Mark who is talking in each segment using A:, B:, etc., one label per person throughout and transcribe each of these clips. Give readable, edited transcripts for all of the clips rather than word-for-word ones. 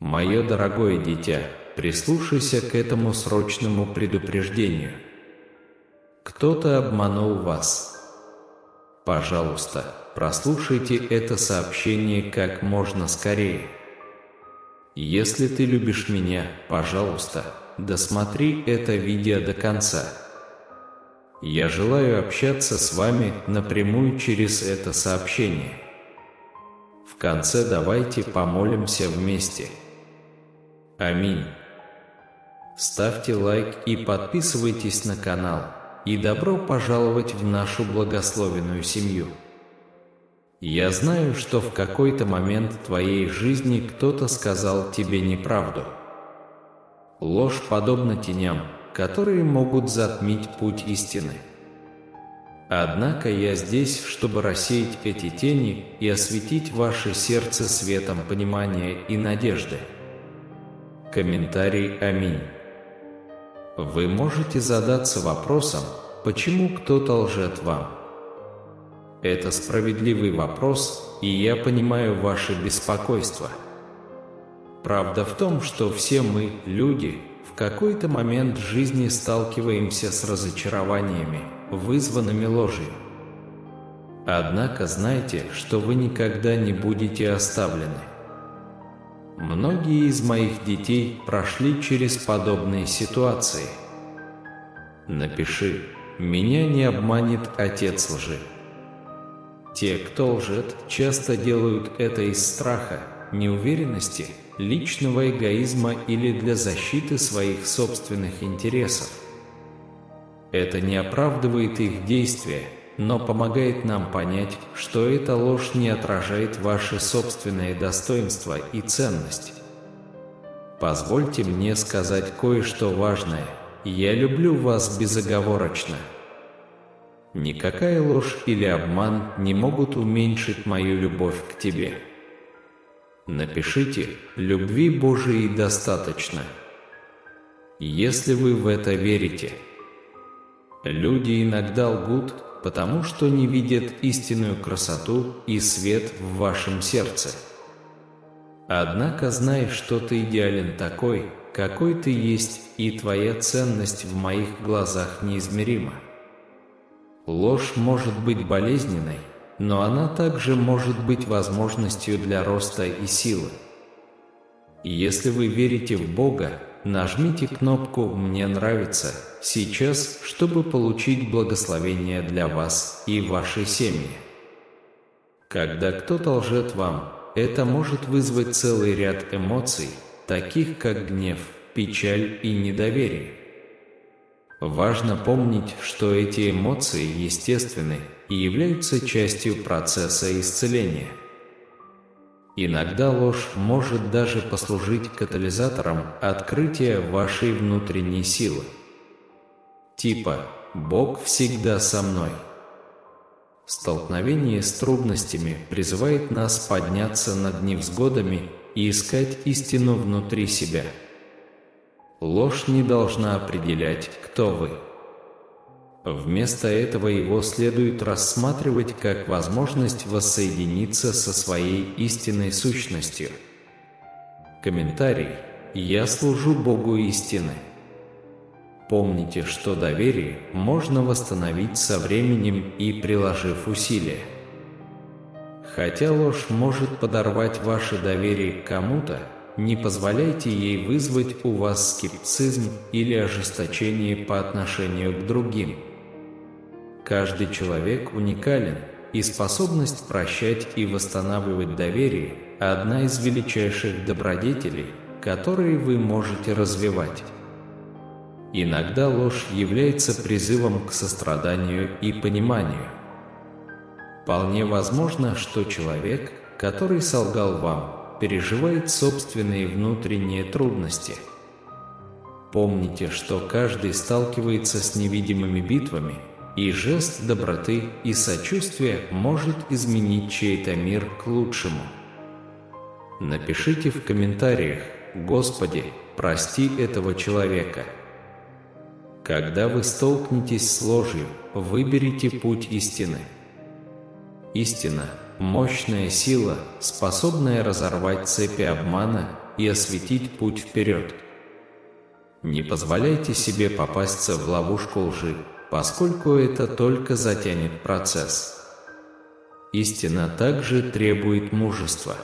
A: Мое дорогое дитя, прислушайся к этому срочному предупреждению. Кто-то обманул вас. Пожалуйста, прослушайте это сообщение как можно скорее. Если ты любишь меня, пожалуйста, досмотри это видео до конца. Я желаю общаться с вами напрямую через это сообщение. В конце давайте помолимся вместе. Аминь. Ставьте лайк и подписывайтесь на канал. И добро пожаловать в нашу благословенную семью. Я знаю, что в какой-то момент твоей жизни кто-то сказал тебе неправду. Ложь подобна теням, которые могут затмить путь истины. Однако я здесь, чтобы рассеять эти тени и осветить ваше сердце светом понимания и надежды. Комментарий «Аминь». Вы можете задаться вопросом, почему кто-то лжет вам. Это справедливый вопрос, и я понимаю ваше беспокойство. Правда в том, что все мы, люди, в какой-то момент жизни сталкиваемся с разочарованиями, вызванными ложью. Однако знайте, что вы никогда не будете оставлены. Многие из моих детей прошли через подобные ситуации. Напиши: «Меня не обманет отец лжи». Те, кто лжет, часто делают это из страха, неуверенности, личного эгоизма или для защиты своих собственных интересов. Это не оправдывает их действия, но помогает нам понять, что эта ложь не отражает ваше собственное достоинство и ценность. Позвольте мне сказать кое-что важное. Я люблю вас безоговорочно. Никакая ложь или обман не могут уменьшить мою любовь к тебе. Напишите: «Любви Божией достаточно». Если вы в это верите. Люди иногда лгут, потому что не видят истинную красоту и свет в вашем сердце. Однако знай, что ты идеален такой, какой ты есть, и твоя ценность в моих глазах неизмерима. Ложь может быть болезненной, но она также может быть возможностью для роста и силы. Если вы верите в Бога, нажмите кнопку «Мне нравится» сейчас, чтобы получить благословение для вас и вашей семьи. Когда кто-то лжет вам, это может вызвать целый ряд эмоций, таких как гнев, печаль и недоверие. Важно помнить, что эти эмоции естественны и являются частью процесса исцеления. Иногда ложь может даже послужить катализатором открытия вашей внутренней силы. Типа «Бог всегда со мной». Столкновение с трудностями призывает нас подняться над невзгодами и искать истину внутри себя. Ложь не должна определять, кто вы. Вместо этого его следует рассматривать как возможность воссоединиться со своей истинной сущностью. Комментарий: «Я служу Богу истины». Помните, что доверие можно восстановить со временем и приложив усилия. Хотя ложь может подорвать ваше доверие к кому-то, не позволяйте ей вызвать у вас скептицизм или ожесточение по отношению к другим. Каждый человек уникален, и способность прощать и восстанавливать доверие – одна из величайших добродетелей, которые вы можете развивать. Иногда ложь является призывом к состраданию и пониманию. Вполне возможно, что человек, который солгал вам, переживает собственные внутренние трудности. Помните, что каждый сталкивается с невидимыми битвами, и жест доброты и сочувствия может изменить чей-то мир к лучшему. Напишите в комментариях: «Господи, прости этого человека». Когда вы столкнетесь с ложью, выберите путь истины. Истина – мощная сила, способная разорвать цепи обмана и осветить путь вперед. Не позволяйте себе попасться в ловушку лжи, поскольку это только затянет процесс. Истина также требует мужества.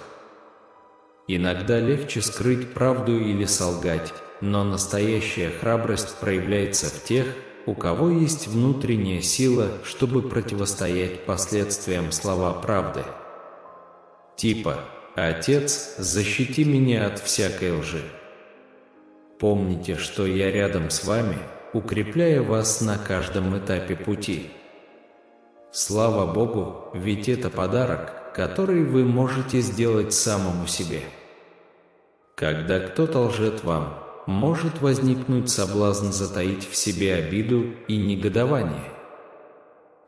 A: Иногда легче скрыть правду или солгать, но настоящая храбрость проявляется в тех, у кого есть внутренняя сила, чтобы противостоять последствиям слова правды. Типа «Отец, защити меня от всякой лжи». Помните, что я рядом с вами, укрепляя вас на каждом этапе пути. Слава Богу, ведь это подарок, который вы можете сделать самому себе. Когда кто-то лжет вам, может возникнуть соблазн затаить в себе обиду и негодование.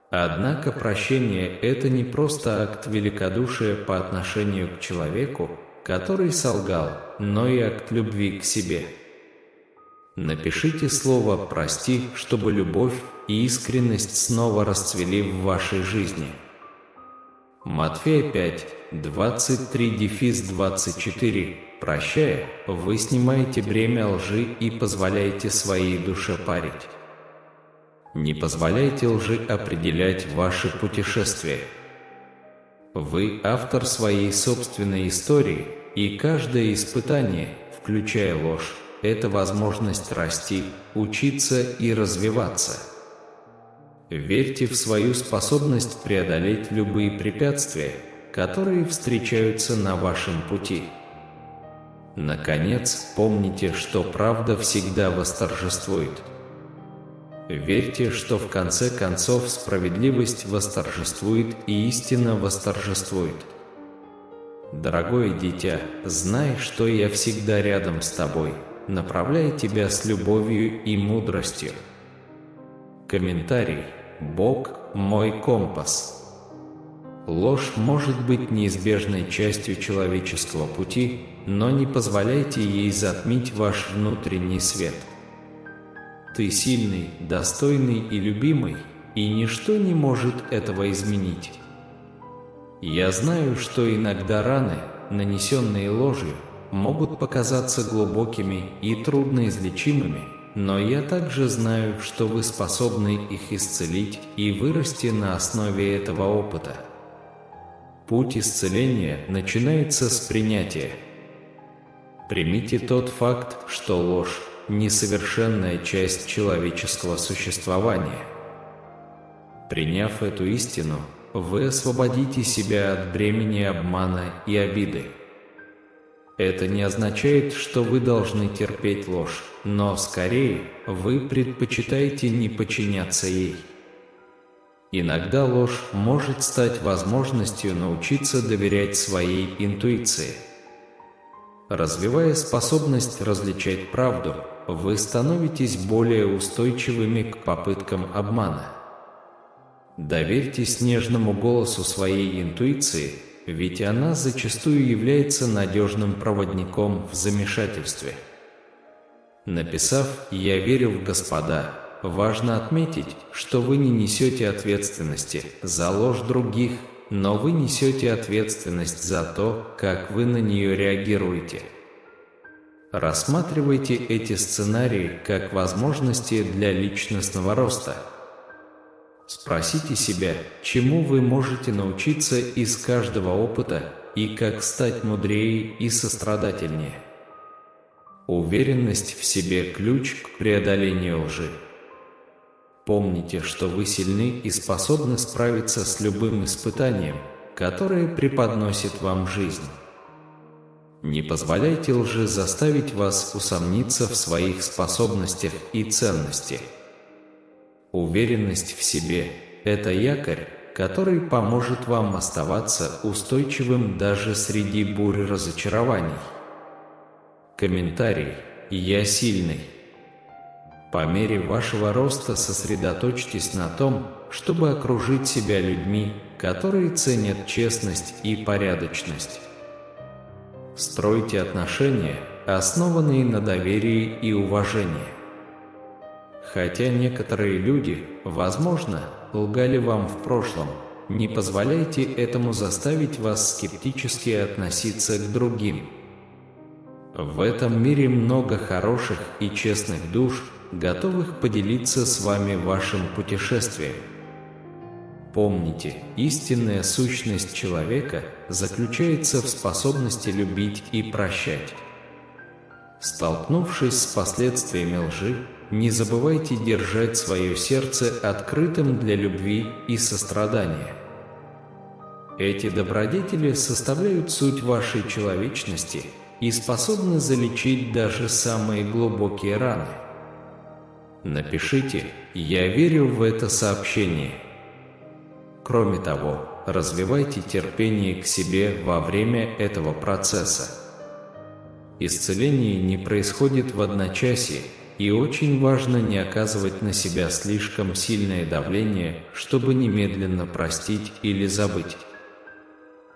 A: Однако прощение – это не просто акт великодушия по отношению к человеку, который солгал, но и акт любви к себе. Напишите слово «прости», чтобы любовь и искренность снова расцвели в вашей жизни. Матфея 5, 23-24. Прощая, вы снимаете бремя лжи и позволяете своей душе парить. Не позволяйте лжи определять ваше путешествие. Вы автор своей собственной истории, и каждое испытание, включая ложь, это возможность расти, учиться и развиваться. Верьте в свою способность преодолеть любые препятствия, которые встречаются на вашем пути. Наконец, помните, что правда всегда восторжествует. Верьте, что в конце концов справедливость восторжествует и истина восторжествует. Дорогое дитя, знай, что я всегда рядом с тобой, направляя тебя с любовью и мудростью. Комментарий. Бог – мой компас. Ложь может быть неизбежной частью человеческого пути, но не позволяйте ей затмить ваш внутренний свет. Ты сильный, достойный и любимый, и ничто не может этого изменить. Я знаю, что иногда раны, нанесенные ложью, могут показаться глубокими и трудноизлечимыми, но я также знаю, что вы способны их исцелить и вырасти на основе этого опыта. Путь исцеления начинается с принятия. Примите тот факт, что ложь – несовершенная часть человеческого существования. Приняв эту истину, вы освободите себя от бремени обмана и обиды. Это не означает, что вы должны терпеть ложь, но скорее вы предпочитаете не подчиняться ей. Иногда ложь может стать возможностью научиться доверять своей интуиции. Развивая способность различать правду, вы становитесь более устойчивыми к попыткам обмана. Доверьтесь нежному голосу своей интуиции, ведь она зачастую является надежным проводником в замешательстве. Написав «Я верю в Господа», важно отметить, что вы не несете ответственности за ложь других, но вы несете ответственность за то, как вы на нее реагируете. Рассматривайте эти сценарии как возможности для личностного роста. Спросите себя, чему вы можете научиться из каждого опыта и как стать мудрее и сострадательнее. Уверенность в себе – ключ к преодолению лжи. Помните, что вы сильны и способны справиться с любым испытанием, которое преподносит вам жизнь. Не позволяйте лжи заставить вас усомниться в своих способностях и ценности. Уверенность в себе – это якорь, который поможет вам оставаться устойчивым даже среди бурь разочарований. Комментарий. Я сильный. По мере вашего роста сосредоточьтесь на том, чтобы окружить себя людьми, которые ценят честность и порядочность. Стройте отношения, основанные на доверии и уважении. Хотя некоторые люди, возможно, лгали вам в прошлом, не позволяйте этому заставить вас скептически относиться к другим. В этом мире много хороших и честных душ, готовых поделиться с вами вашим путешествием. Помните, истинная сущность человека заключается в способности любить и прощать. Столкнувшись с последствиями лжи, не забывайте держать свое сердце открытым для любви и сострадания. Эти добродетели составляют суть вашей человечности и способны залечить даже самые глубокие раны. Напишите «Я верю в это сообщение». Кроме того, развивайте терпение к себе во время этого процесса. Исцеление не происходит в одночасье, и очень важно не оказывать на себя слишком сильное давление, чтобы немедленно простить или забыть.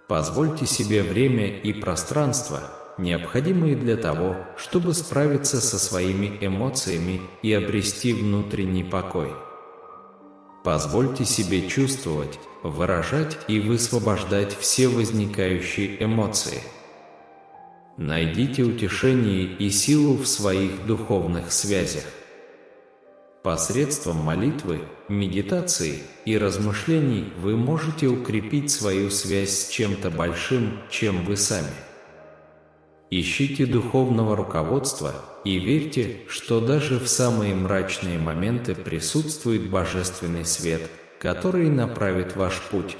A: Позвольте себе время и пространство, необходимые для того, чтобы справиться со своими эмоциями и обрести внутренний покой. Позвольте себе чувствовать, выражать и высвобождать все возникающие эмоции. Найдите утешение и силу в своих духовных связях. Посредством молитвы, медитации и размышлений вы можете укрепить свою связь с чем-то большим, чем вы сами. Ищите духовного руководства и верьте, что даже в самые мрачные моменты присутствует божественный свет, который направит ваш путь.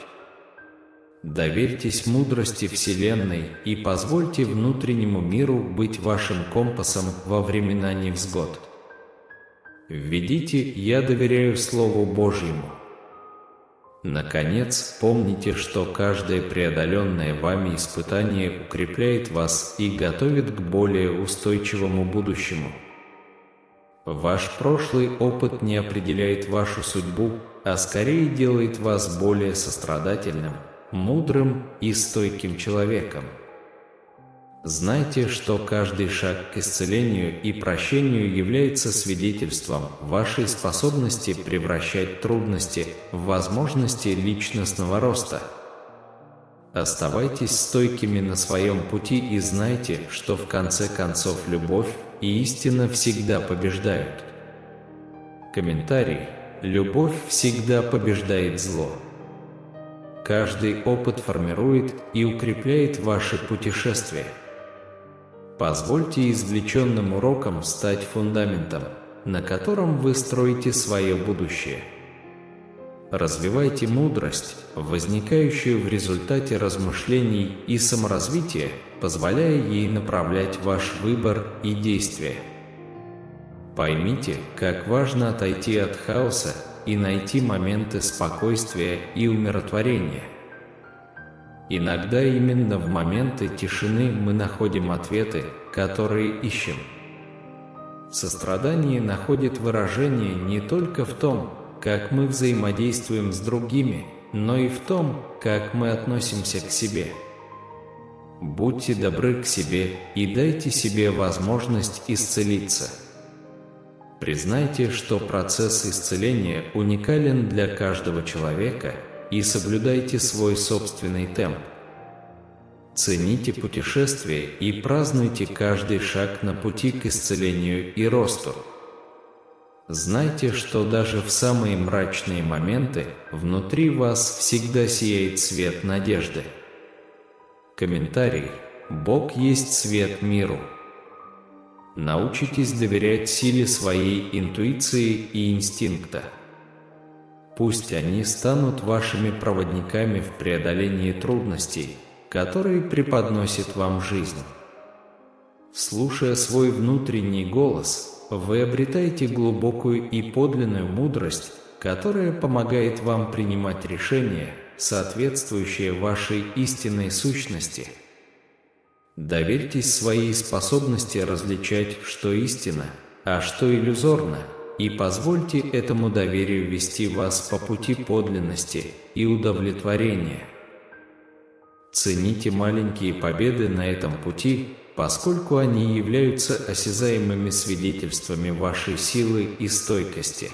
A: Доверьтесь мудрости Вселенной и позвольте внутреннему миру быть вашим компасом во времена невзгод. Введите «Я доверяю Слову Божьему». Наконец, помните, что каждое преодоленное вами испытание укрепляет вас и готовит к более устойчивому будущему. Ваш прошлый опыт не определяет вашу судьбу, а скорее делает вас более сострадательным, мудрым и стойким человеком. Знайте, что каждый шаг к исцелению и прощению является свидетельством вашей способности превращать трудности в возможности личностного роста. Оставайтесь стойкими на своем пути и знайте, что в конце концов любовь и истина всегда побеждают. Комментарий. Любовь всегда побеждает зло. Каждый опыт формирует и укрепляет ваше путешествие. Позвольте извлеченным урокам стать фундаментом, на котором вы строите свое будущее. Развивайте мудрость, возникающую в результате размышлений и саморазвития, позволяя ей направлять ваш выбор и действия. Поймите, как важно отойти от хаоса и найти моменты спокойствия и умиротворения. Иногда именно в моменты тишины мы находим ответы, которые ищем. Сострадание находит выражение не только в том, как мы взаимодействуем с другими, но и в том, как мы относимся к себе. Будьте добры к себе и дайте себе возможность исцелиться. Признайте, что процесс исцеления уникален для каждого человека, и соблюдайте свой собственный темп. Цените путешествие и празднуйте каждый шаг на пути к исцелению и росту. Знайте, что даже в самые мрачные моменты внутри вас всегда сияет свет надежды. Комментарий. Бог есть свет миру. Научитесь доверять силе своей интуиции и инстинкта. Пусть они станут вашими проводниками в преодолении трудностей, которые преподносит вам жизнь. Слушая свой внутренний голос, вы обретаете глубокую и подлинную мудрость, которая помогает вам принимать решения, соответствующие вашей истинной сущности. Доверьтесь своей способности различать, что истинно, а что иллюзорно, и позвольте этому доверию вести вас по пути подлинности и удовлетворения. Цените маленькие победы на этом пути, поскольку они являются осязаемыми свидетельствами вашей силы и стойкости.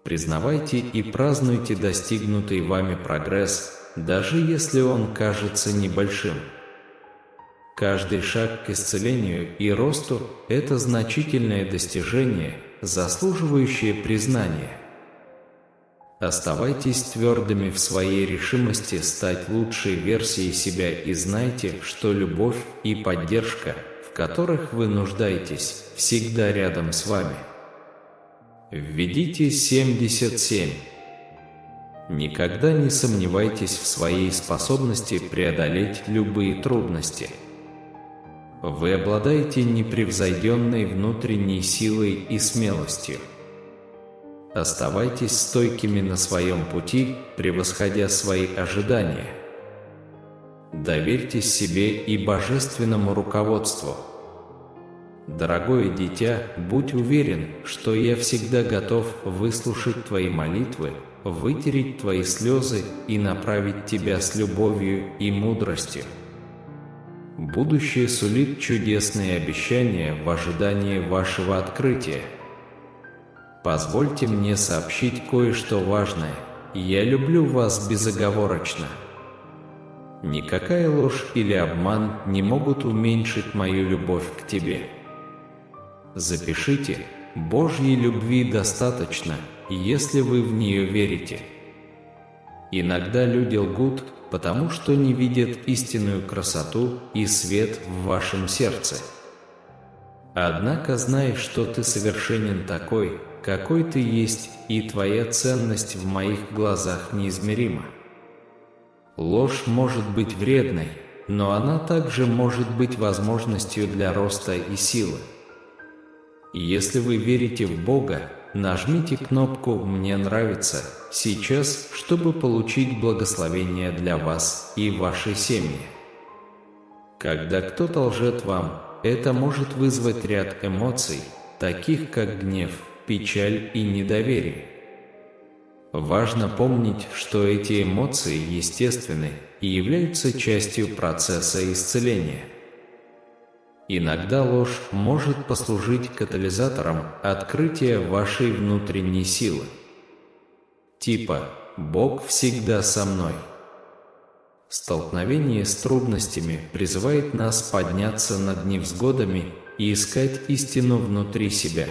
A: Признавайте и празднуйте достигнутый вами прогресс, даже если он кажется небольшим. Каждый шаг к исцелению и росту – это значительное достижение, заслуживающее признания. Оставайтесь твердыми в своей решимости стать лучшей версией себя и знайте, что любовь и поддержка, в которых вы нуждаетесь, всегда рядом с вами. Введите 77. Никогда не сомневайтесь в своей способности преодолеть любые трудности. Вы обладаете непревзойденной внутренней силой и смелостью. Оставайтесь стойкими на своем пути, превосходя свои ожидания. Доверьтесь себе и божественному руководству. Дорогое дитя, будь уверен, что я всегда готов выслушать твои молитвы, вытереть твои слезы и направить тебя с любовью и мудростью. Будущее сулит чудесные обещания в ожидании вашего открытия. Позвольте мне сообщить кое-что важное. Я люблю вас безоговорочно. Никакая ложь или обман не могут уменьшить мою любовь к тебе. Запишите: Божьей любви достаточно, если вы в нее верите. Иногда люди лгут, потому что не видят истинную красоту и свет в вашем сердце. Однако знай, что ты совершенен такой, какой ты есть, и твоя ценность в моих глазах неизмерима. Ложь может быть вредной, но она также может быть возможностью для роста и силы. Если вы верите в Бога, нажмите кнопку «Мне нравится» сейчас, чтобы получить благословение для вас и вашей семьи. Когда кто-то лжет вам, это может вызвать ряд эмоций, таких как гнев, печаль и недоверие. Важно помнить, что эти эмоции естественны и являются частью процесса исцеления. Иногда ложь может послужить катализатором открытия вашей внутренней силы. Типа «Бог всегда со мной». Столкновение с трудностями призывает нас подняться над невзгодами и искать истину внутри себя.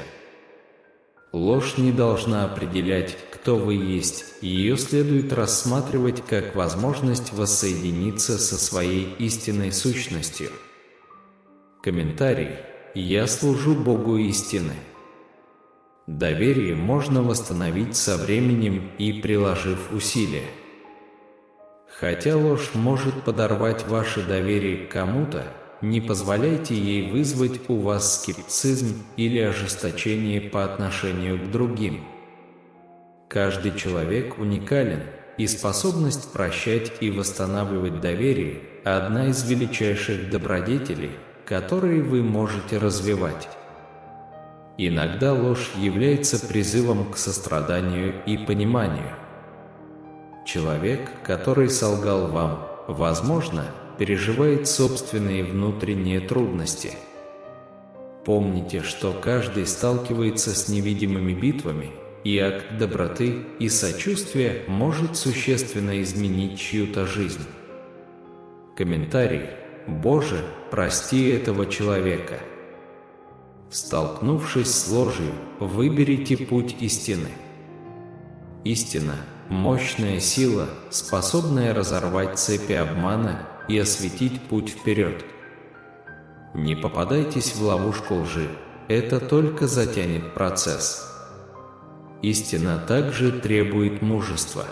A: Ложь не должна определять, кто вы есть, и ее следует рассматривать как возможность воссоединиться со своей истинной сущностью. Комментарий. Я служу Богу истины. Доверие можно восстановить со временем и приложив усилия. Хотя ложь может подорвать ваше доверие к кому-то, не позволяйте ей вызвать у вас скептицизм или ожесточение по отношению к другим. Каждый человек уникален, и способность прощать и восстанавливать доверие – одна из величайших добродетелей, которые вы можете развивать. Иногда ложь является призывом к состраданию и пониманию. Человек, который солгал вам, возможно, переживает собственные внутренние трудности. Помните, что каждый сталкивается с невидимыми битвами, и акт доброты и сочувствия может существенно изменить чью-то жизнь. Комментарий. Боже, прости этого человека. Столкнувшись с ложью, выберите путь истины. Истина – мощная сила, способная разорвать цепи обмана и осветить путь вперед. Не попадайтесь в ловушку лжи, это только затянет процесс. Истина также требует мужества.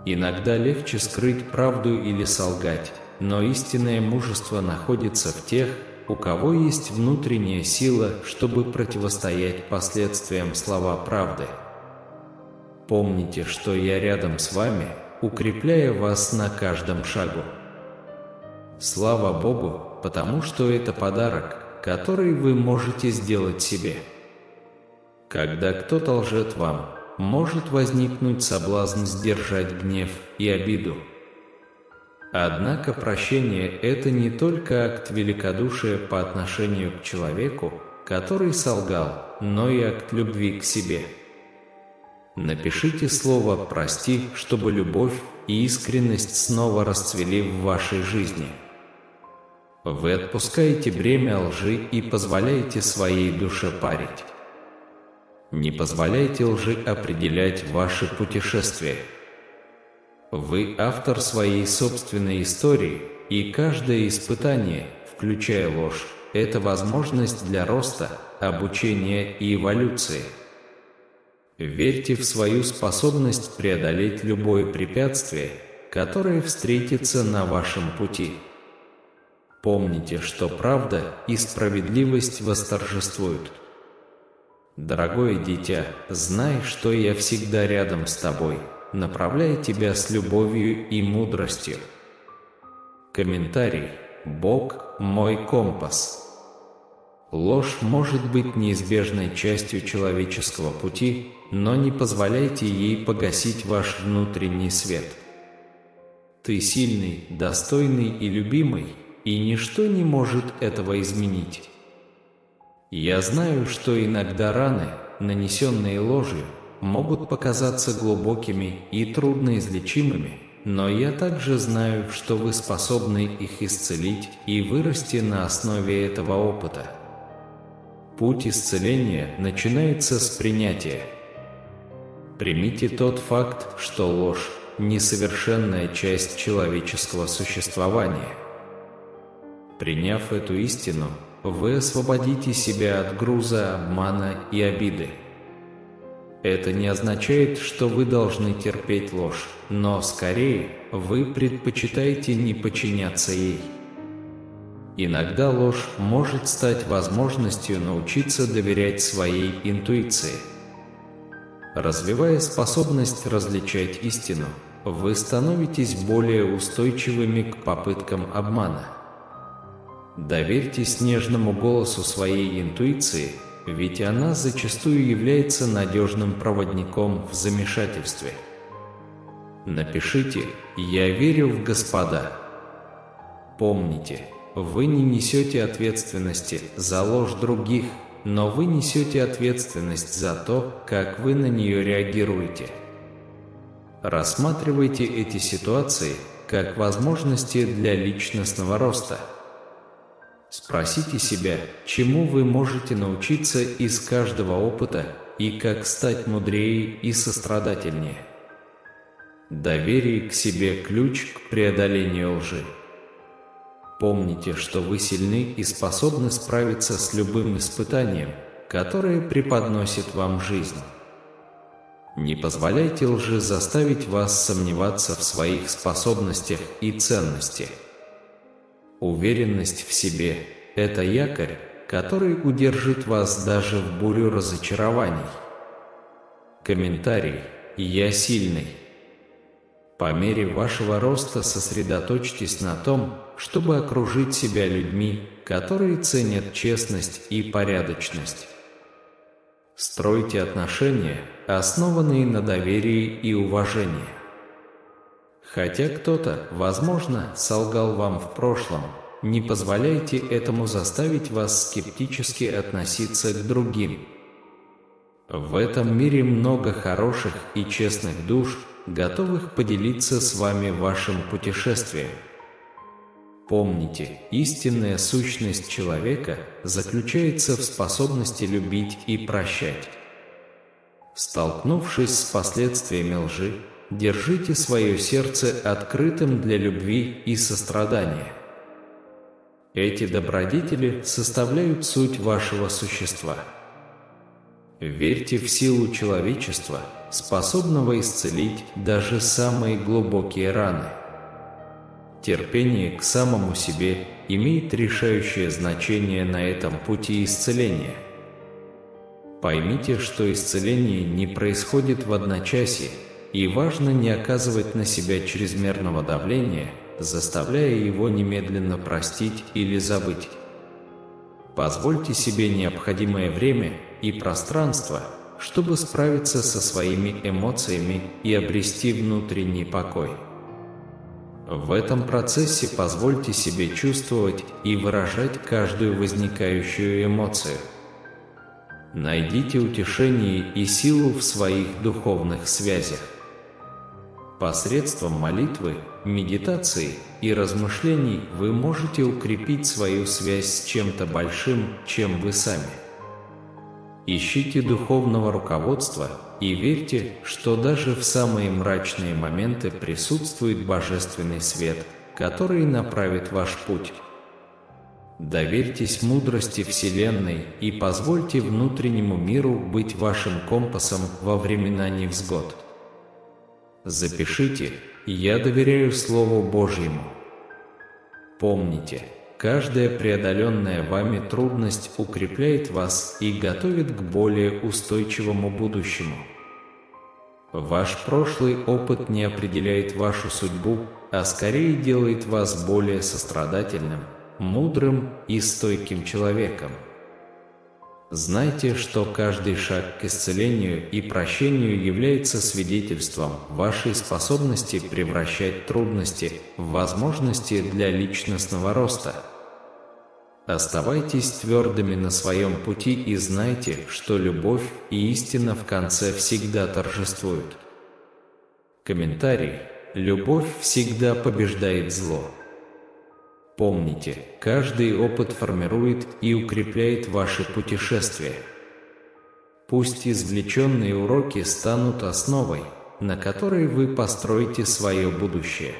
A: Иногда легче скрыть правду или солгать, но истинное мужество находится в тех, у кого есть внутренняя сила, чтобы противостоять последствиям слова правды. Помните, что я рядом с вами, укрепляя вас на каждом шагу. Слава Богу, потому что это подарок, который вы можете сделать себе. Когда кто-то лжет вам, может возникнуть соблазн сдержать гнев и обиду. Однако прощение – это не только акт великодушия по отношению к человеку, который солгал, но и акт любви к себе. Напишите слово «прости», чтобы любовь и искренность снова расцвели в вашей жизни. Вы отпускаете бремя лжи и позволяете своей душе парить. Не позволяйте лжи определять ваши путешествия. Вы автор своей собственной истории, и каждое испытание, включая ложь, это возможность для роста, обучения и эволюции. Верьте в свою способность преодолеть любое препятствие, которое встретится на вашем пути. Помните, что правда и справедливость восторжествуют. Дорогое дитя, знай, что я всегда рядом с тобой, направляя тебя с любовью и мудростью. Комментарий. Бог – мой компас. Ложь может быть неизбежной частью человеческого пути, но не позволяйте ей погасить ваш внутренний свет. Ты сильный, достойный и любимый, и ничто не может этого изменить. Я знаю, что иногда раны, нанесенные ложью, могут показаться глубокими и трудноизлечимыми, но я также знаю, что вы способны их исцелить и вырасти на основе этого опыта. Путь исцеления начинается с принятия. Примите тот факт, что ложь – несовершенная часть человеческого существования. Приняв эту истину, вы освободите себя от груза обмана и обиды. Это не означает, что вы должны терпеть ложь, но скорее вы предпочитаете не подчиняться ей. Иногда ложь может стать возможностью научиться доверять своей интуиции. Развивая способность различать истину, вы становитесь более устойчивыми к попыткам обмана. Доверьтесь нежному голосу своей интуиции, ведь она зачастую является надежным проводником в замешательстве. Напишите «Я верю в Господа». Помните, вы не несете ответственности за ложь других, но вы несете ответственность за то, как вы на нее реагируете. Рассматривайте эти ситуации как возможности для личностного роста. Спросите себя, чему вы можете научиться из каждого опыта и как стать мудрее и сострадательнее. Доверие к себе – ключ к преодолению лжи. Помните, что вы сильны и способны справиться с любым испытанием, которое преподносит вам жизнь. Не позволяйте лжи заставить вас сомневаться в своих способностях и ценности. Уверенность в себе – это якорь, который удержит вас даже в бурю разочарований. Комментарий. Я сильный. По мере вашего роста сосредоточьтесь на том, чтобы окружить себя людьми, которые ценят честность и порядочность. Стройте отношения, основанные на доверии и уважении. Хотя кто-то, возможно, солгал вам в прошлом, не позволяйте этому заставить вас скептически относиться к другим. В этом мире много хороших и честных душ, готовых поделиться с вами вашим путешествием. Помните, истинная сущность человека заключается в способности любить и прощать. Столкнувшись с последствиями лжи, держите свое сердце открытым для любви и сострадания. Эти добродетели составляют суть вашего существа. Верьте в силу человечества, способного исцелить даже самые глубокие раны. Терпение к самому себе имеет решающее значение на этом пути исцеления. Поймите, что исцеление не происходит в одночасье, и важно не оказывать на себя чрезмерного давления, заставляя его немедленно простить или забыть. Позвольте себе необходимое время и пространство, чтобы справиться со своими эмоциями и обрести внутренний покой. В этом процессе позвольте себе чувствовать и выражать каждую возникающую эмоцию. Найдите утешение и силу в своих духовных связях. Посредством молитвы, медитации и размышлений вы можете укрепить свою связь с чем-то большим, чем вы сами. Ищите духовного руководства и верьте, что даже в самые мрачные моменты присутствует божественный свет, который направит ваш путь. Доверьтесь мудрости Вселенной и позвольте внутреннему миру быть вашим компасом во времена невзгод. Запишите: «Я доверяю Слову Божьему». Помните, каждая преодоленная вами трудность укрепляет вас и готовит к более устойчивому будущему. Ваш прошлый опыт не определяет вашу судьбу, а скорее делает вас более сострадательным, мудрым и стойким человеком. Знайте, что каждый шаг к исцелению и прощению является свидетельством вашей способности превращать трудности в возможности для личностного роста. Оставайтесь твердыми на своем пути и знайте, что любовь и истина в конце всегда торжествуют. Комментарий: любовь всегда побеждает зло. Помните, каждый опыт формирует и укрепляет ваше путешествие. Пусть извлеченные уроки станут основой, на которой вы построите свое будущее.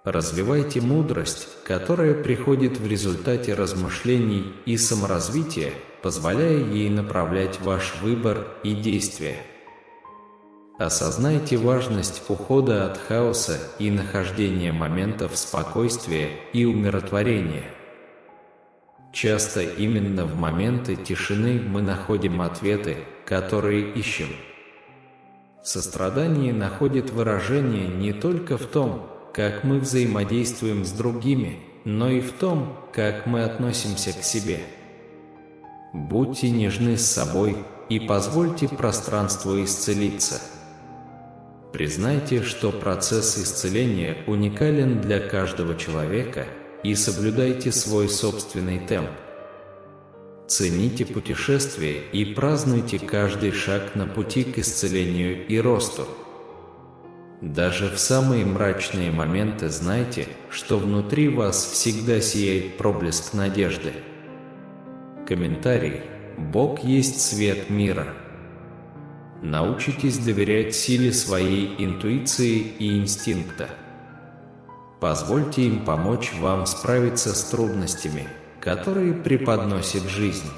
A: Развивайте мудрость, которая приходит в результате размышлений и саморазвития, позволяя ей направлять ваш выбор и действия. Осознайте важность ухода от хаоса и нахождения моментов спокойствия и умиротворения. Часто именно в моменты тишины мы находим ответы, которые ищем. Сострадание находит выражение не только в том, как мы взаимодействуем с другими, но и в том, как мы относимся к себе. Будьте нежны с собой и позвольте пространству исцелиться. Признайте, что процесс исцеления уникален для каждого человека, и соблюдайте свой собственный темп. Цените путешествие и празднуйте каждый шаг на пути к исцелению и росту. Даже в самые мрачные моменты знайте, что внутри вас всегда сияет проблеск надежды. Комментарий: Бог есть свет мира. Научитесь доверять силе своей интуиции и инстинкта. Позвольте им помочь вам справиться с трудностями, которые преподносит жизнь.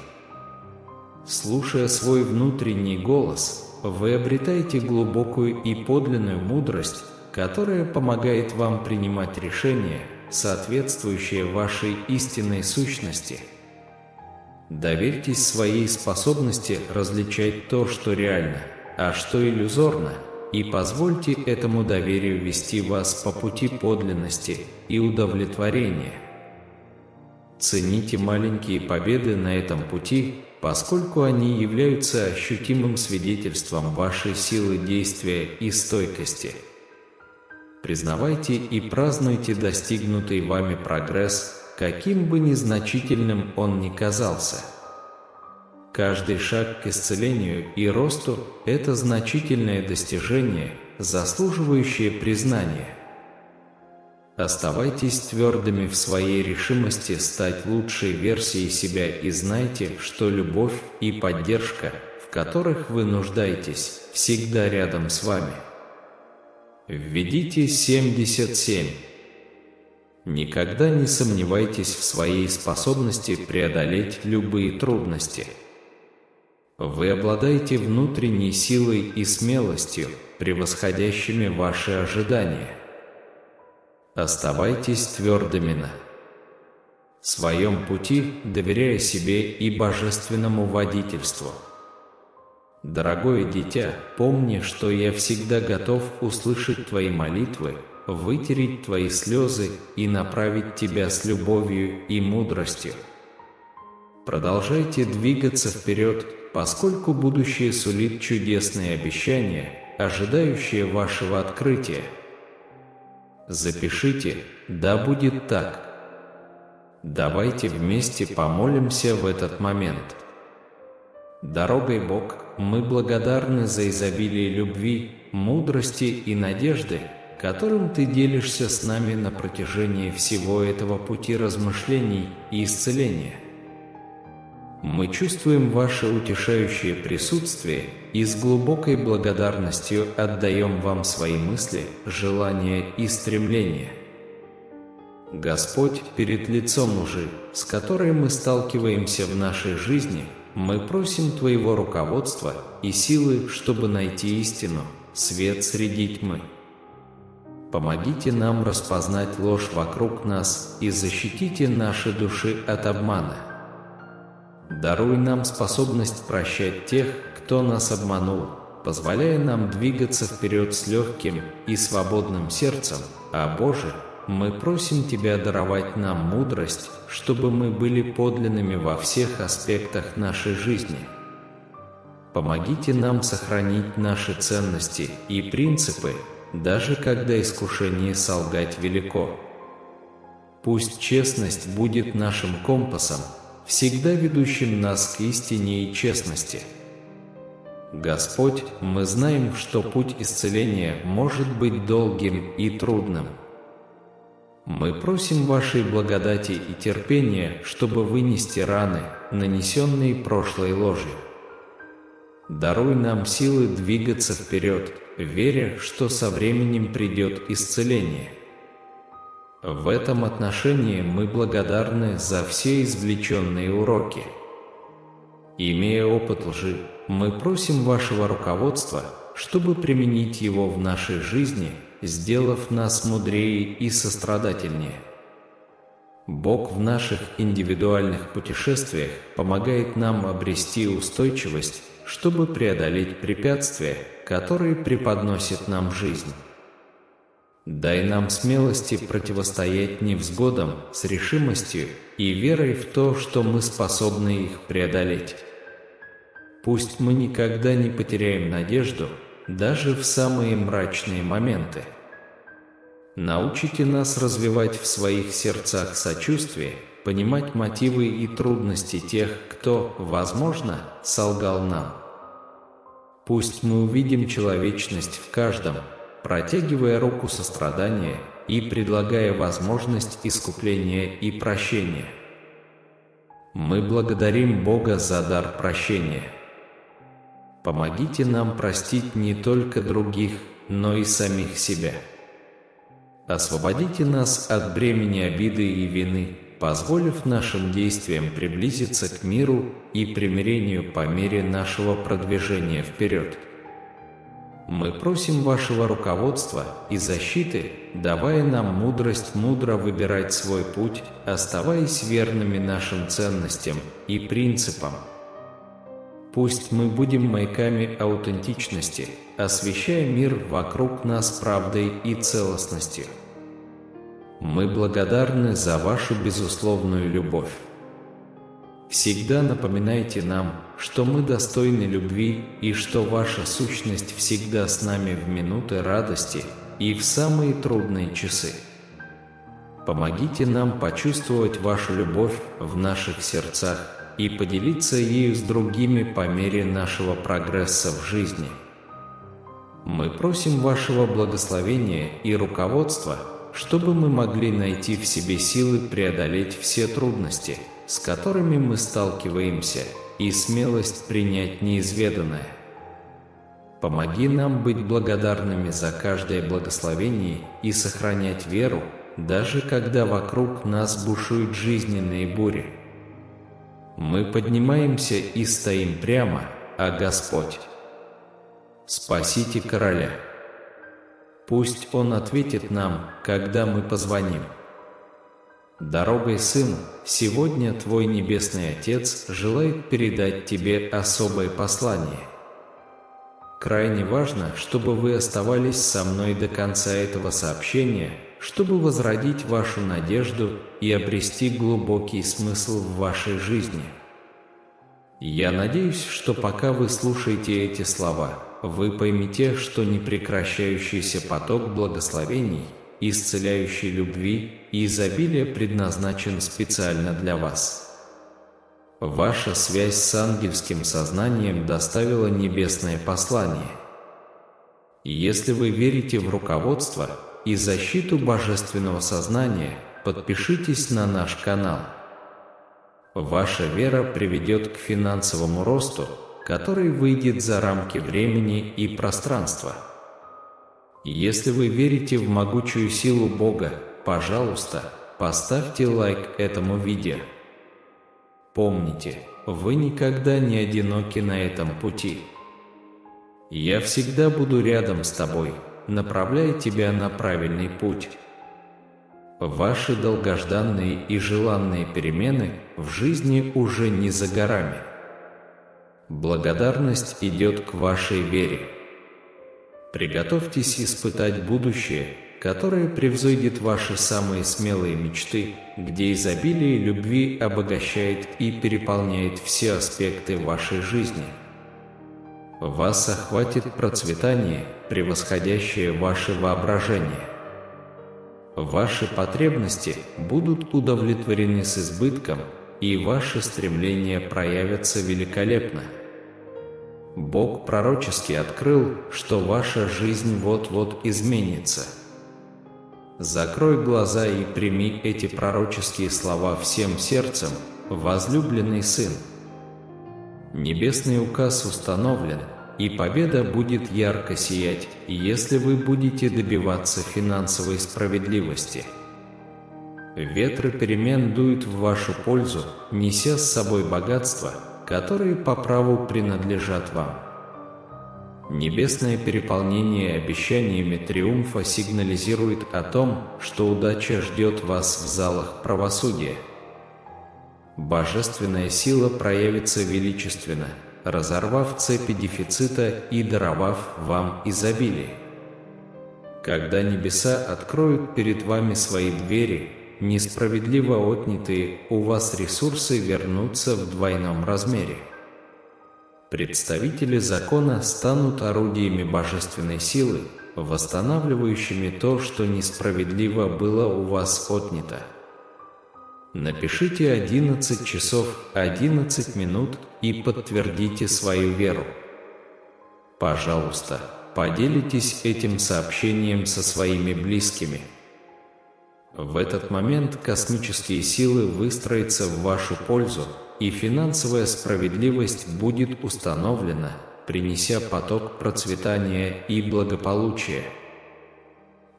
A: Слушая свой внутренний голос, вы обретаете глубокую и подлинную мудрость, которая помогает вам принимать решения, соответствующие вашей истинной сущности. Доверьтесь своей способности различать то, что реально, а что иллюзорно, и позвольте этому доверию вести вас по пути подлинности и удовлетворения. Цените маленькие победы на этом пути, поскольку они являются ощутимым свидетельством вашей силы действия и стойкости. Признавайте и празднуйте достигнутый вами прогресс, каким бы незначительным он ни казался. Каждый шаг к исцелению и росту – это значительное достижение, заслуживающее признания. Оставайтесь твердыми в своей решимости стать лучшей версией себя и знайте, что любовь и поддержка, в которых вы нуждаетесь, всегда рядом с вами. Введите 77. Никогда не сомневайтесь в своей способности преодолеть любые трудности. Вы обладаете внутренней силой и смелостью, превосходящими ваши ожидания. Оставайтесь твердыми на своем пути, доверяя себе и божественному водительству. Дорогое дитя, помни, что я всегда готов услышать твои молитвы, вытереть твои слезы и направить тебя с любовью и мудростью. Продолжайте двигаться вперед, поскольку будущее сулит чудесные обещания, ожидающие вашего открытия. Запишите: да будет так. Давайте вместе помолимся в этот момент. Дорогой Бог, мы благодарны за изобилие любви, мудрости и надежды, которым Ты делишься с нами на протяжении всего этого пути размышлений и исцеления. Мы чувствуем Ваше утешающее присутствие и с глубокой благодарностью отдаем Вам свои мысли, желания и стремления. Господь, перед лицом лжи, с которой мы сталкиваемся в нашей жизни, мы просим Твоего руководства и силы, чтобы найти истину, свет среди тьмы. Помогите нам распознать ложь вокруг нас и защитите наши души от обмана. Даруй нам способность прощать тех, кто нас обманул, позволяя нам двигаться вперед с легким и свободным сердцем, а Боже, мы просим Тебя даровать нам мудрость, чтобы мы были подлинными во всех аспектах нашей жизни. Помогите нам сохранить наши ценности и принципы, даже когда искушение солгать велико. Пусть честность будет нашим компасом, всегда ведущим нас к истине и честности. Господь, мы знаем, что путь исцеления может быть долгим и трудным. Мы просим Вашей благодати и терпения, чтобы вынести раны, нанесенные прошлой ложью. Даруй нам силы двигаться вперед, веря, что со временем придет исцеление. В этом отношении мы благодарны за все извлеченные уроки. Имея опыт лжи, мы просим Вашего руководства, чтобы применить его в нашей жизни, сделав нас мудрее и сострадательнее. Бог в наших индивидуальных путешествиях помогает нам обрести устойчивость, чтобы преодолеть препятствия, которые преподносит нам жизнь. Дай нам смелости противостоять невзгодам с решимостью и верой в то, что мы способны их преодолеть. Пусть мы никогда не потеряем надежду, даже в самые мрачные моменты. Научите нас развивать в своих сердцах сочувствие, понимать мотивы и трудности тех, кто, возможно, солгал нам. Пусть мы увидим человечность в каждом, протягивая руку сострадания и предлагая возможность искупления и прощения. Мы благодарим Бога за дар прощения. Помогите нам простить не только других, но и самих себя. Освободите нас от бремени обиды и вины, позволив нашим действиям приблизиться к миру и примирению по мере нашего продвижения вперед. Мы просим Вашего руководства и защиты, давая нам мудрость мудро выбирать свой путь, оставаясь верными нашим ценностям и принципам. Пусть мы будем маяками аутентичности, освещая мир вокруг нас правдой и целостностью. Мы благодарны за Вашу безусловную любовь. Всегда напоминайте нам, что мы достойны любви и что Ваша сущность всегда с нами в минуты радости и в самые трудные часы. Помогите нам почувствовать Вашу любовь в наших сердцах и поделиться ею с другими по мере нашего прогресса в жизни. Мы просим Вашего благословения и руководства, чтобы мы могли найти в себе силы преодолеть все трудности, с которыми мы сталкиваемся, и смелость принять неизведанное. Помоги нам быть благодарными за каждое благословение и сохранять веру, даже когда вокруг нас бушуют жизненные бури. Мы поднимаемся и стоим прямо, а Господь. Спасите короля. Пусть он ответит нам, когда мы позвоним. Дорогой, сын, сегодня твой Небесный Отец желает передать тебе особое послание. Крайне важно, чтобы вы оставались со мной до конца этого сообщения, чтобы возродить вашу надежду и обрести глубокий смысл в вашей жизни. Я надеюсь, что пока вы слушаете эти слова, вы поймете, что непрекращающийся поток благословений, исцеляющей любви и изобилия предназначен специально для вас. Ваша связь с ангельским сознанием доставила небесное послание. Если вы верите в руководство и защиту божественного сознания, подпишитесь на наш канал. Ваша вера приведет к финансовому росту, который выйдет за рамки времени и пространства. Если вы верите в могучую силу Бога, пожалуйста, поставьте лайк этому видео. Помните, вы никогда не одиноки на этом пути. Я всегда буду рядом с тобой, направляя тебя на правильный путь. Ваши долгожданные и желанные перемены в жизни уже не за горами. Благодарность идет к вашей вере. Приготовьтесь испытать будущее, которое превзойдет ваши самые смелые мечты, где изобилие любви обогащает и переполняет все аспекты вашей жизни. Вас охватит процветание, превосходящее ваше воображение. Ваши потребности будут удовлетворены с избытком, и ваши стремления проявятся великолепно. Бог пророчески открыл, что ваша жизнь вот-вот изменится. Закрой глаза и прими эти пророческие слова всем сердцем, возлюбленный сын. Небесный указ установлен, и победа будет ярко сиять, если вы будете добиваться финансовой справедливости. Ветры перемен дуют в вашу пользу, неся с собой богатства, которые по праву принадлежат вам. Небесное переполнение обещаниями триумфа сигнализирует о том, что удача ждет вас в залах правосудия. Божественная сила проявится величественно, разорвав цепи дефицита и даровав вам изобилие. Когда небеса откроют перед вами свои двери, несправедливо отнятые у вас ресурсы вернутся в двойном размере. Представители закона станут орудиями божественной силы, восстанавливающими то, что несправедливо было у вас отнято. Напишите 11 часов 11 минут и подтвердите свою веру. Пожалуйста, поделитесь этим сообщением со своими близкими. В этот момент космические силы выстроятся в вашу пользу, и финансовая справедливость будет установлена, принеся поток процветания и благополучия.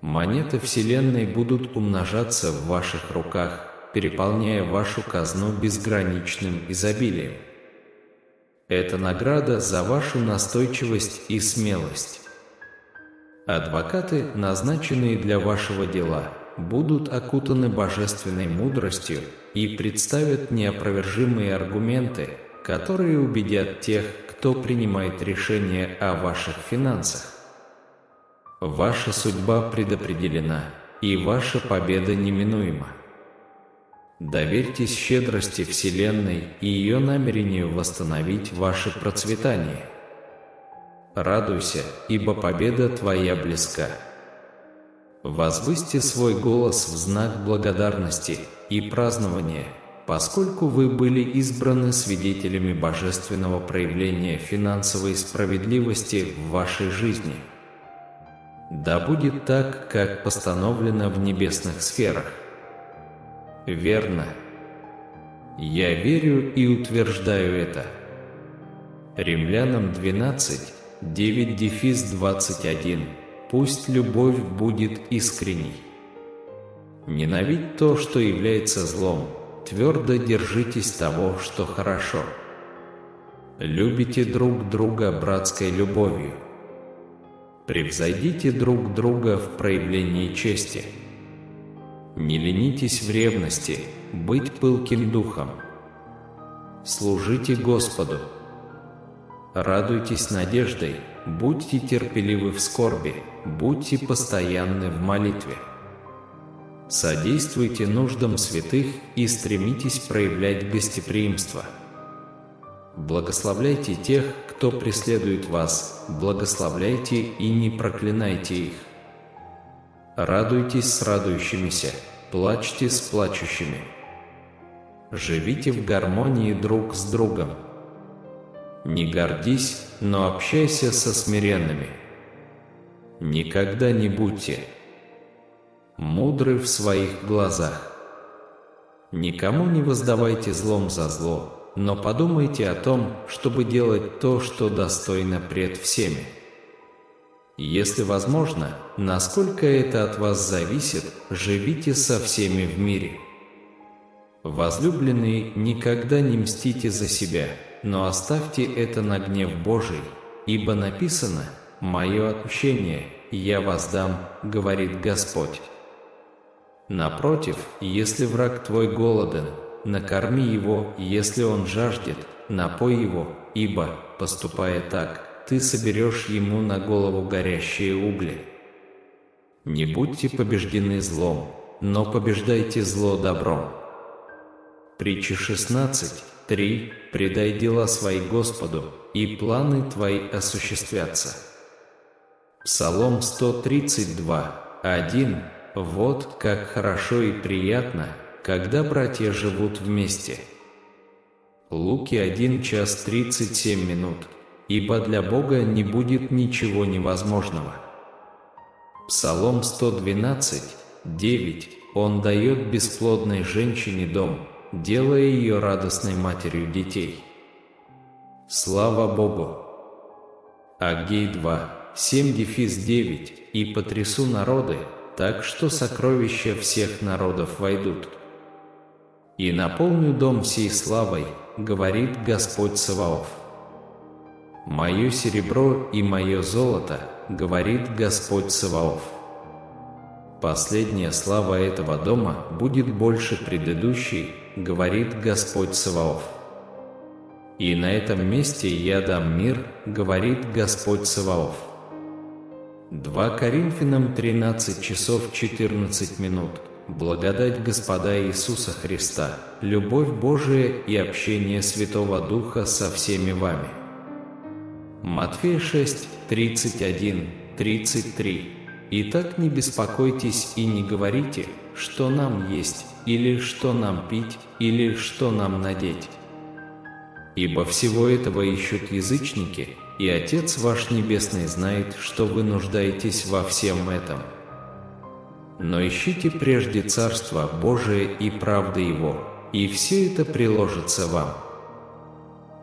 A: Монеты Вселенной будут умножаться в ваших руках, переполняя вашу казну безграничным изобилием. Это награда за вашу настойчивость и смелость. Адвокаты, назначенные для вашего дела, будут окутаны божественной мудростью и представят неопровержимые аргументы, которые убедят тех, кто принимает решения о ваших финансах. Ваша судьба предопределена, и ваша победа неминуема. Доверьтесь щедрости Вселенной и ее намерению восстановить ваше процветание. Радуйся, ибо победа твоя близка. Возвысьте свой голос в знак благодарности и празднования, поскольку вы были избраны свидетелями божественного проявления финансовой справедливости в вашей жизни. Да будет так, как постановлено в небесных сферах. Верно. Я верю и утверждаю это. Римлянам 12, 9-21. Пусть любовь будет искренней. Ненавидь то, что является злом, твердо держитесь того, что хорошо. Любите друг друга братской любовью. Превзойдите друг друга в проявлении чести. Не ленитесь в ревности, быть пылким духом. Служите Господу. Радуйтесь надеждой, будьте терпеливы в скорби, будьте постоянны в молитве. Содействуйте нуждам святых и стремитесь проявлять гостеприимство. Благословляйте тех, кто преследует вас, благословляйте и не проклинайте их. Радуйтесь с радующимися, плачьте с плачущими. Живите в гармонии друг с другом. Не гордись, но общайся со смиренными. Никогда не будьте мудры в своих глазах. Никому не воздавайте злом за зло, но подумайте о том, чтобы делать то, что достойно пред всеми. Если возможно, насколько это от вас зависит, живите со всеми в мире. Возлюбленные, никогда не мстите за себя, но оставьте это на гнев Божий, ибо написано: «Мое отмщение, я воздам, говорит Господь». Напротив, если враг твой голоден, накорми его, если он жаждет, напой его, ибо, поступая так, ты соберешь ему на голову горящие угли. Не будьте побеждены злом, но побеждайте зло добром. Притча 16:3. Предай дела свои Господу, и планы твои осуществятся. Псалом 132:1. Вот как хорошо и приятно, когда братья живут вместе. Луки 1:37. Ибо для Бога не будет ничего невозможного. Псалом 112:9. Он дает бесплодной женщине дом, делая ее радостной матерью детей. Слава Богу! Агей 2:7-9. И потрясу народы, так что сокровища всех народов войдут. И наполню дом сей славой, говорит Господь Саваоф. «Мое серебро и мое золото, говорит Господь Саваоф». Последняя слава этого дома будет больше предыдущей, говорит Господь Саваоф. И на этом месте я дам мир, говорит Господь Саваоф. 2 Коринфянам 13:14. Благодать Господа Иисуса Христа, любовь Божия и общение Святого Духа со всеми вами. Матфея 6:31-33. Итак, не беспокойтесь и не говорите, что нам есть, или что нам пить, или что нам надеть. Ибо всего этого ищут язычники, и Отец ваш Небесный знает, что вы нуждаетесь во всем этом. Но ищите прежде Царство Божие и правды Его, и все это приложится вам.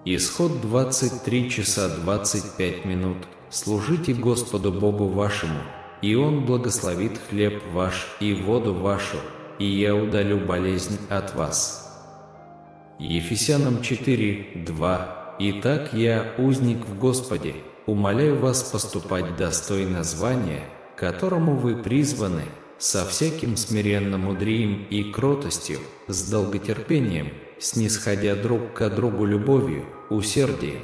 A: Исход 23:25. Служите Господу Богу вашему, и Он благословит хлеб ваш и воду вашу, и я удалю болезнь от вас. Ефесянам 4:2. Итак, я, узник в Господе, умоляю вас поступать достойно звания, к которому вы призваны, со всяким смиренным мудрием и кротостью, с долготерпением, снисходя друг к другу любовью, усердием.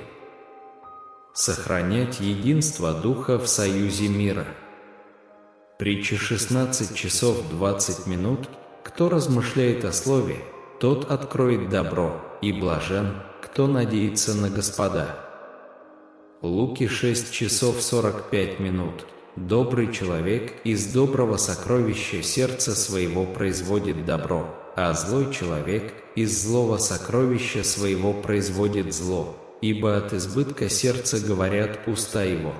A: Сохранять единство Духа в союзе мира. Притча 16:20. Кто размышляет о слове, тот откроет добро, и блажен, кто надеется на Господа. Луки 6:45. Добрый человек из доброго сокровища сердца своего производит добро, а злой человек из злого сокровища своего производит зло, ибо от избытка сердца говорят уста его.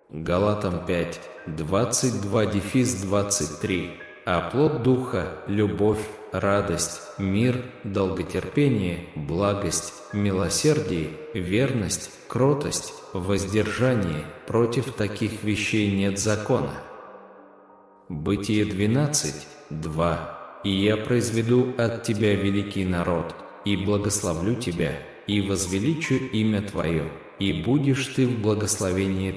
A: Галатам 5:22-23. А плод Духа – любовь, радость, мир, долготерпение, благость, милосердие, верность, кротость, воздержание. Против таких вещей нет закона. Бытие 12:2. И я произведу от тебя великий народ, и благословлю тебя, и возвеличу имя твое, и будешь ты в благословении.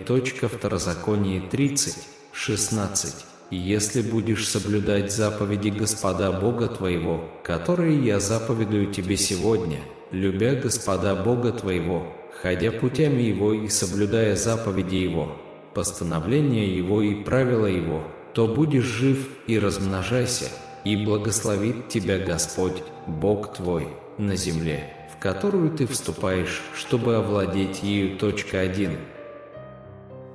A: Второзаконие 30:16. Если будешь соблюдать заповеди Господа Бога твоего, которые я заповедую тебе сегодня, любя Господа Бога твоего, ходя путями Его и соблюдая заповеди Его, постановления Его и правила Его, то будешь жив и размножайся, и благословит тебя Господь, Бог твой, на земле, в которую ты вступаешь, чтобы овладеть ею. 1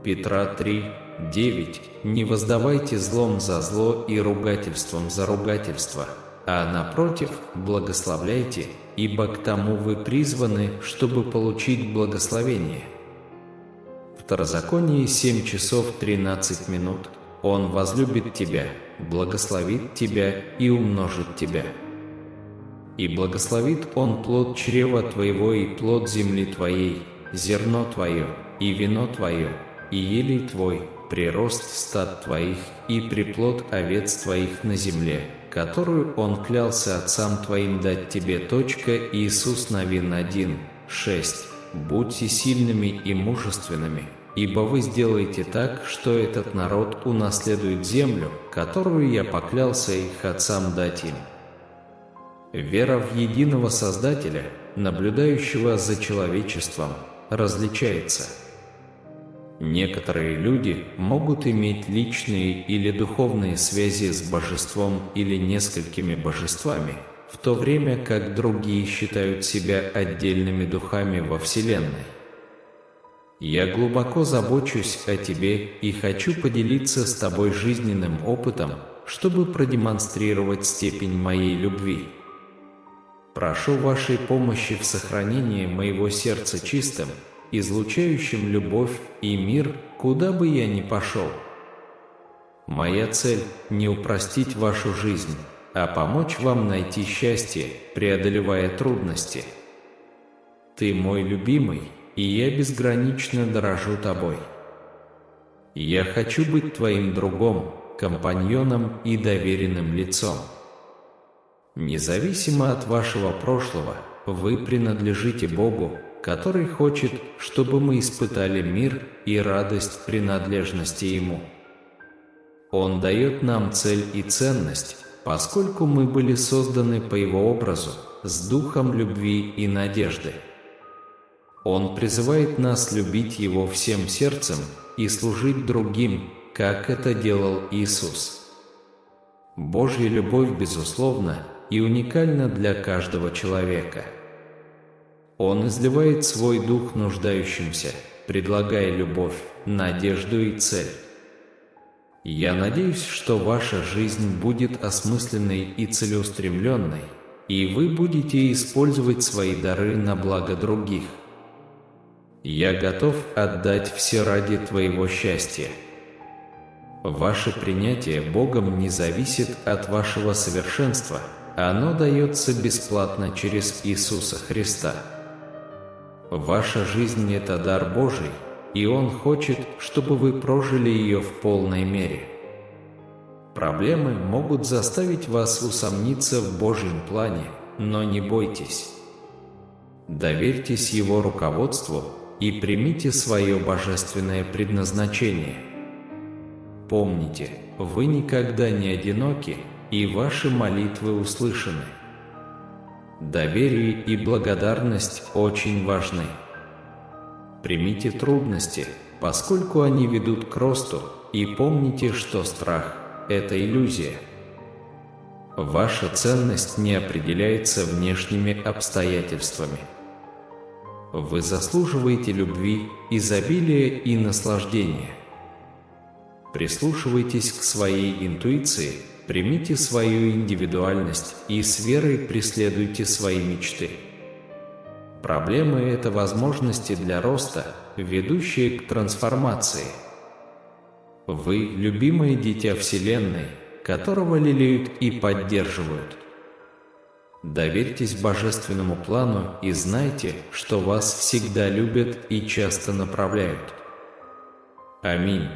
A: Петра 3:9. Не воздавайте злом за зло и ругательством за ругательство, а напротив, благословляйте, ибо к тому вы призваны, чтобы получить благословение. Второзаконие 7 часов 13 минут. Он возлюбит тебя, благословит тебя и умножит тебя. И благословит Он плод чрева твоего и плод земли твоей, зерно твое, и вино твое, и елей твой, прирост стад твоих, и приплод овец твоих на земле, которую Он клялся отцам твоим дать тебе. Иисус Навин 1, 6. Будьте сильными и мужественными, ибо вы сделаете так, что этот народ унаследует землю, которую я поклялся их отцам дать им. Вера в единого Создателя, наблюдающего за человечеством, различается. Некоторые люди могут иметь личные или духовные связи с божеством или несколькими божествами, в то время как другие считают себя отдельными духами во Вселенной. Я глубоко забочусь о тебе и хочу поделиться с тобой жизненным опытом, чтобы продемонстрировать степень моей любви. Прошу вашей помощи в сохранении моего сердца чистым, излучающим любовь и мир, куда бы я ни пошел. Моя цель – не упростить вашу жизнь, а помочь вам найти счастье, преодолевая трудности. Ты мой любимый, и я безгранично дорожу тобой. Я хочу быть твоим другом, компаньоном и доверенным лицом. Независимо от вашего прошлого, вы принадлежите Богу, который хочет, чтобы мы испытали мир и радость принадлежности Ему. Он дает нам цель и ценность, поскольку мы были созданы по Его образу, с духом любви и надежды. Он призывает нас любить Его всем сердцем и служить другим, как это делал Иисус. Божья любовь безусловна и уникальна для каждого человека. Он изливает свой дух нуждающимся, предлагая любовь, надежду и цель. Я надеюсь, что ваша жизнь будет осмысленной и целеустремленной, и вы будете использовать свои дары на благо других. Я готов отдать все ради твоего счастья. Ваше принятие Богом не зависит от вашего совершенства, оно дается бесплатно через Иисуса Христа. Ваша жизнь – это дар Божий, и Он хочет, чтобы вы прожили ее в полной мере. Проблемы могут заставить вас усомниться в Божьем плане, но не бойтесь. Доверьтесь Его руководству и примите свое божественное предназначение. Помните, вы никогда не одиноки, и ваши молитвы услышаны. Доверие и благодарность очень важны. Примите трудности, поскольку они ведут к росту, и помните, что страх – это иллюзия. Ваша ценность не определяется внешними обстоятельствами. Вы заслуживаете любви, изобилия и наслаждения. Прислушивайтесь к своей интуиции, примите свою индивидуальность и с верой преследуйте свои мечты. Проблемы – это возможности для роста, ведущие к трансформации. Вы – любимое дитя Вселенной, которого лелеют и поддерживают. Доверьтесь божественному плану и знайте, что вас всегда любят и часто направляют. Аминь.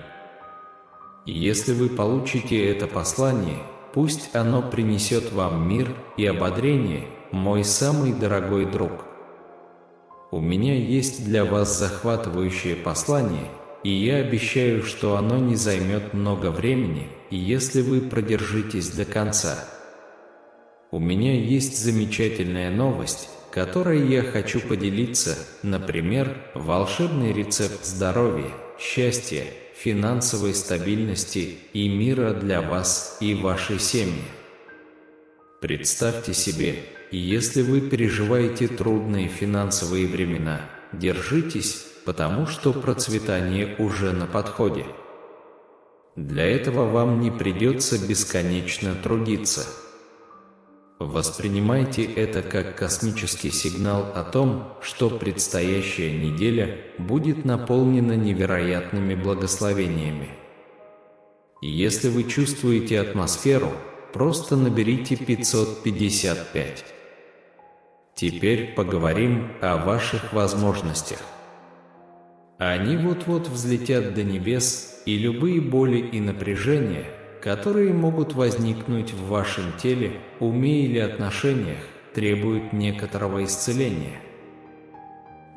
A: Если вы получите это послание, пусть оно принесет вам мир и ободрение, мой самый дорогой друг. У меня есть для вас захватывающее послание, и я обещаю, что оно не займет много времени, если вы продержитесь до конца. У меня есть замечательная новость, которой я хочу поделиться, например, волшебный рецепт здоровья, счастья, финансовой стабильности и мира для вас и вашей семьи. Представьте себе, если вы переживаете трудные финансовые времена, держитесь, потому что процветание уже на подходе. Для этого вам не придется бесконечно трудиться. Воспринимайте это как космический сигнал о том, что предстоящая неделя будет наполнена невероятными благословениями. Если вы чувствуете атмосферу, просто наберите 555. Теперь поговорим о ваших возможностях. Они вот-вот взлетят до небес, и любые боли и напряжения, которые могут возникнуть в вашем теле, уме или отношениях, требуют некоторого исцеления.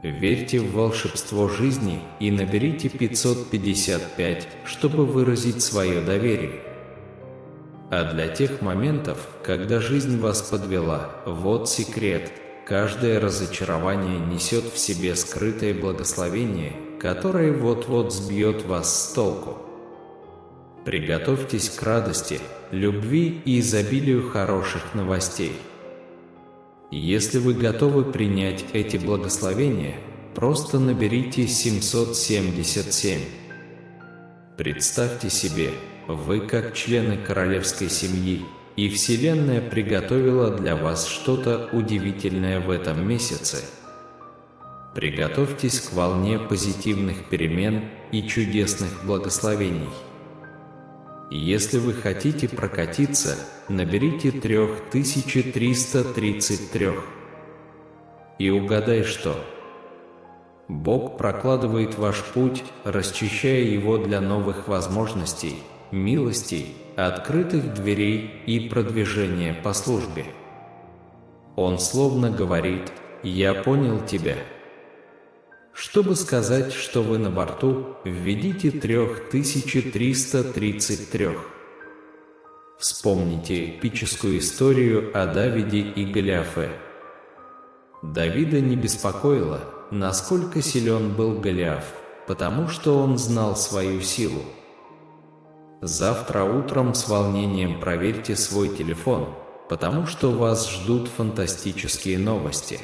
A: Верьте в волшебство жизни и наберите 555, чтобы выразить свое доверие. А для тех моментов, когда жизнь вас подвела, вот секрет: каждое разочарование несет в себе скрытое благословение, которое вот-вот сбьет вас с толку. Приготовьтесь к радости, любви и изобилию хороших новостей. Если вы готовы принять эти благословения, просто наберите 777. Представьте себе, вы как члены королевской семьи, и Вселенная приготовила для вас что-то удивительное в этом месяце. Приготовьтесь к волне позитивных перемен и чудесных благословений. Если вы хотите прокатиться, наберите 3333. И угадай что? Бог прокладывает ваш путь, расчищая его для новых возможностей, милостей, открытых дверей и продвижения по службе. Он словно говорит: «Я понял тебя». Чтобы сказать, что вы на борту, введите 3333. Вспомните эпическую историю о Давиде и Голиафе. Давида не беспокоило, насколько силен был Голиаф, потому что он знал свою силу. Завтра утром с волнением проверьте свой телефон, потому что вас ждут фантастические новости.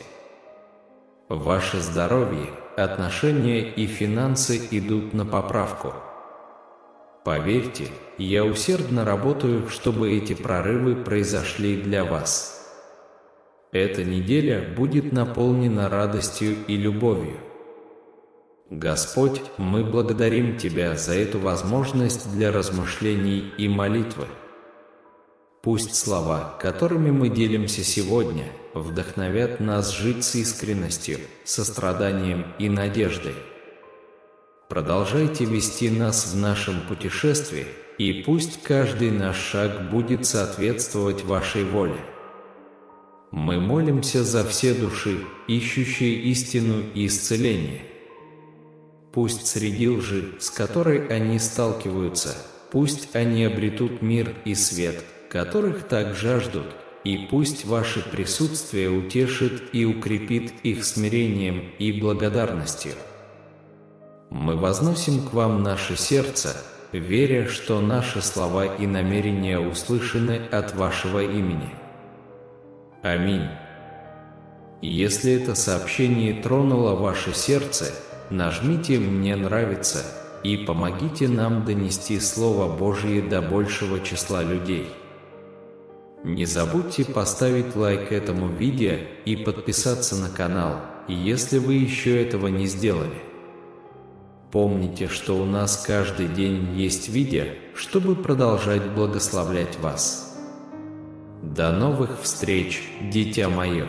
A: Ваше здоровье, отношения и финансы идут на поправку. Поверьте, я усердно работаю, чтобы эти прорывы произошли для вас. Эта неделя будет наполнена радостью и любовью. Господь, мы благодарим Тебя за эту возможность для размышлений и молитвы. Пусть слова, которыми мы делимся сегодня, вдохновят нас жить с искренностью, состраданием и надеждой. Продолжайте вести нас в нашем путешествии, и пусть каждый наш шаг будет соответствовать вашей воле. Мы молимся за все души, ищущие истину и исцеление. Пусть среди лжи, с которой они сталкиваются, пусть они обретут мир и свет, которых так жаждут, и пусть ваше присутствие утешит и укрепит их смирением и благодарностью. Мы возносим к вам наше сердце, веря, что наши слова и намерения услышаны от вашего имени. Аминь. Если это сообщение тронуло ваше сердце, нажмите «Мне нравится» и помогите нам донести Слово Божье до большего числа людей. Не забудьте поставить лайк этому видео и подписаться на канал, если вы еще этого не сделали. Помните, что у нас каждый день есть видео, чтобы продолжать благословлять вас. До новых встреч, дитя мое!